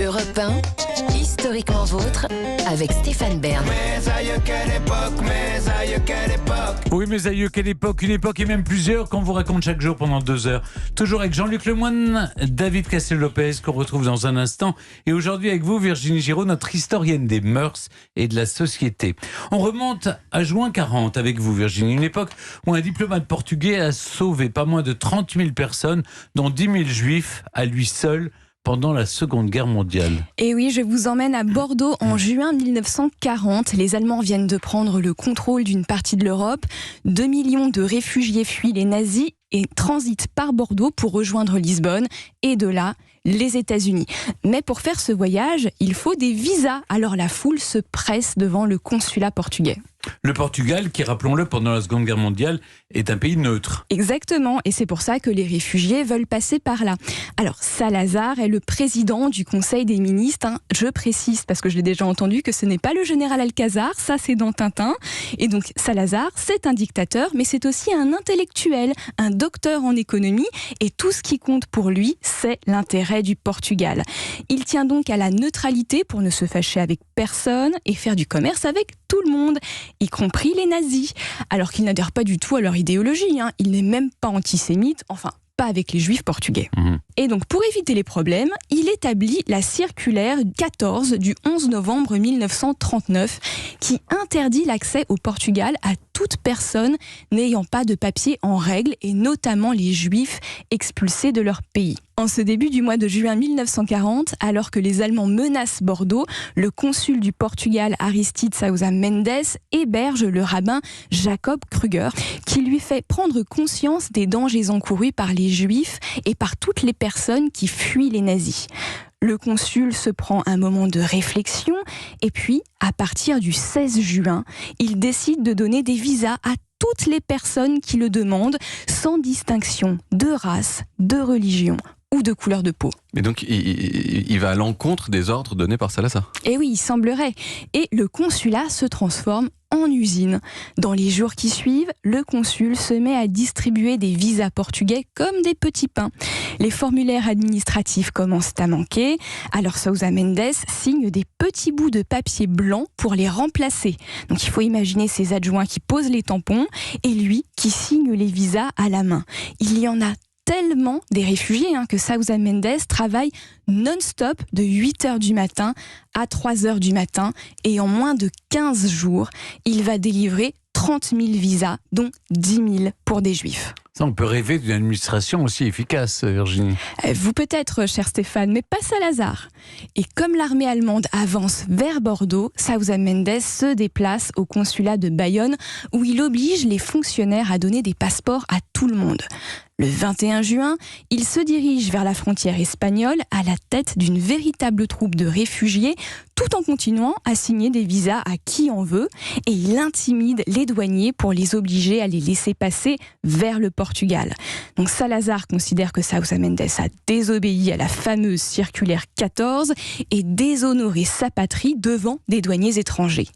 Europe 1, historiquement vôtre, avec Stéphane Bern. Oui, mes aïeux, quelle époque, une époque et même plusieurs qu'on vous raconte chaque jour pendant 2 heures. Toujours avec Jean-Luc Lemoyne, David Castel-Lopez, qu'on retrouve dans un instant. Et aujourd'hui avec vous, Virginie Giraud, notre historienne des mœurs et de la société. On remonte à juin 40 avec vous, Virginie. Une époque où un diplomate portugais a sauvé pas moins de 30 000 personnes, dont 10 000 juifs à lui seul, pendant la Seconde Guerre mondiale. Et oui, je vous emmène à Bordeaux en juin 1940. Les Allemands viennent de prendre le contrôle d'une partie de l'Europe. 2 millions de réfugiés fuient les nazis et transitent par Bordeaux pour rejoindre Lisbonne. Et de là, les États-Unis. Mais pour faire ce voyage, il faut des visas. Alors la foule se presse devant le consulat portugais. Le Portugal, qui, rappelons-le, pendant la Seconde Guerre mondiale, est un pays neutre. Exactement, et c'est pour ça que les réfugiés veulent passer par là. Alors, Salazar est le président du Conseil des ministres. Je précise, parce que je l'ai déjà entendu, que ce n'est pas le général Alcazar, ça c'est dans Tintin. Et donc, Salazar, c'est un dictateur, mais c'est aussi un intellectuel, un docteur en économie, et tout ce qui compte pour lui, c'est l'intérêt du Portugal. Il tient donc à la neutralité pour ne se fâcher avec personne et faire du commerce avec tout le monde, y compris les nazis, alors qu'il n'adhère pas du tout à leur idéologie. Il n'est même pas antisémite, enfin, pas avec les juifs portugais. Et donc, pour éviter les problèmes, il établit la circulaire 14 du 11 novembre 1939 qui interdit l'accès au Portugal à toute personne n'ayant pas de papier en règle, et notamment les juifs expulsés de leur pays. En ce début du mois de juin 1940, alors que les Allemands menacent Bordeaux, le consul du Portugal, Aristide Sousa Mendes, héberge le rabbin Jacob Kruger, qui lui fait prendre conscience des dangers encourus par les Juifs et par toutes les personnes qui fuient les nazis. Le consul se prend un moment de réflexion et puis, à partir du 16 juin, il décide de donner des visas à toutes les personnes qui le demandent, sans distinction de race, de religion ou de couleur de peau. Mais donc, il va à l'encontre des ordres donnés par Salazar. Et oui, il semblerait. Et le consulat se transforme en usine. Dans les jours qui suivent, le consul se met à distribuer des visas portugais comme des petits pains. Les formulaires administratifs commencent à manquer, alors Sousa Mendes signe des petits bouts de papier blanc pour les remplacer. Donc il faut imaginer ses adjoints qui posent les tampons et lui qui signe les visas à la main. Il y en a tellement des réfugiés que Sousa Mendes travaille non-stop de 8h du matin à 3h du matin, et en moins de 15 jours, il va délivrer 30 000 visas, dont 10 000 pour des juifs. Ça, on peut rêver d'une administration aussi efficace, Virginie. Vous peut-être, cher Stéphane, mais pas Salazar. Et comme l'armée allemande avance vers Bordeaux, Sousa Mendes se déplace au consulat de Bayonne, où il oblige les fonctionnaires à donner des passeports à tout le monde. Le 21 juin, il se dirige vers la frontière espagnole à la tête d'une véritable troupe de réfugiés, tout en continuant à signer des visas à qui en veut, et il intimide les douaniers pour les obliger à les laisser passer vers le Portugal. Donc Salazar considère que Sousa Mendes a désobéi à la fameuse circulaire 14 et déshonoré sa patrie devant des douaniers étrangers.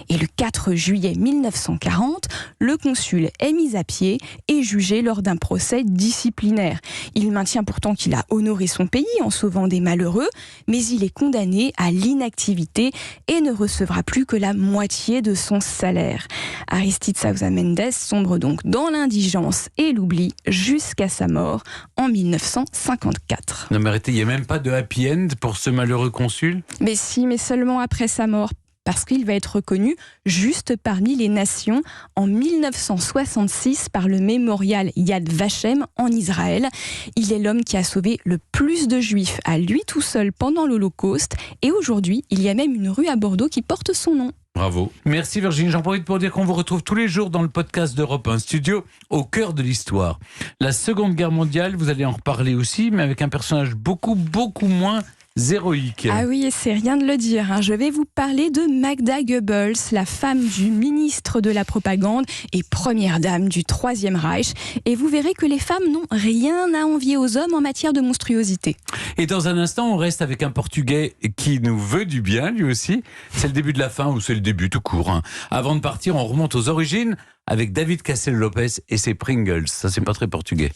Et le 4 juillet 1940, le consul est mis à pied et jugé lors d'un procès disciplinaire. Il maintient pourtant qu'il a honoré son pays en sauvant des malheureux, mais il est condamné à l'inactivité et ne recevra plus que la moitié de son salaire. Aristide Sousa Mendes sombre donc dans l'indigence et l'oubli jusqu'à sa mort en 1954. Non mais arrêtez, il n'y a même pas de happy end pour ce malheureux consul ? Mais si, mais seulement après sa mort. Parce qu'il va être reconnu juste parmi les nations en 1966 par le mémorial Yad Vashem en Israël. Il est l'homme qui a sauvé le plus de juifs à lui tout seul pendant l'Holocauste. Et aujourd'hui, il y a même une rue à Bordeaux qui porte son nom. Bravo. Merci Virginie. J'en profite pour dire qu'on vous retrouve tous les jours dans le podcast d'Europe 1 Studio, au cœur de l'histoire. La Seconde Guerre mondiale, vous allez en reparler aussi, mais avec un personnage beaucoup moins héroïque. Ah oui, et c'est rien de le dire. Je vais vous parler de Magda Goebbels, la femme du ministre de la propagande et première dame du Troisième Reich. Et vous verrez que les femmes n'ont rien à envier aux hommes en matière de monstruosité. Et dans un instant, on reste avec un Portugais qui nous veut du bien, lui aussi. C'est le début de la fin ou c'est le début tout court. Avant de partir, on remonte aux origines avec David Castel-Lopez et ses Pringles. Ça, c'est pas très portugais.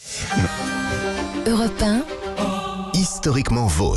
Europe 1, Historiquement vôtre.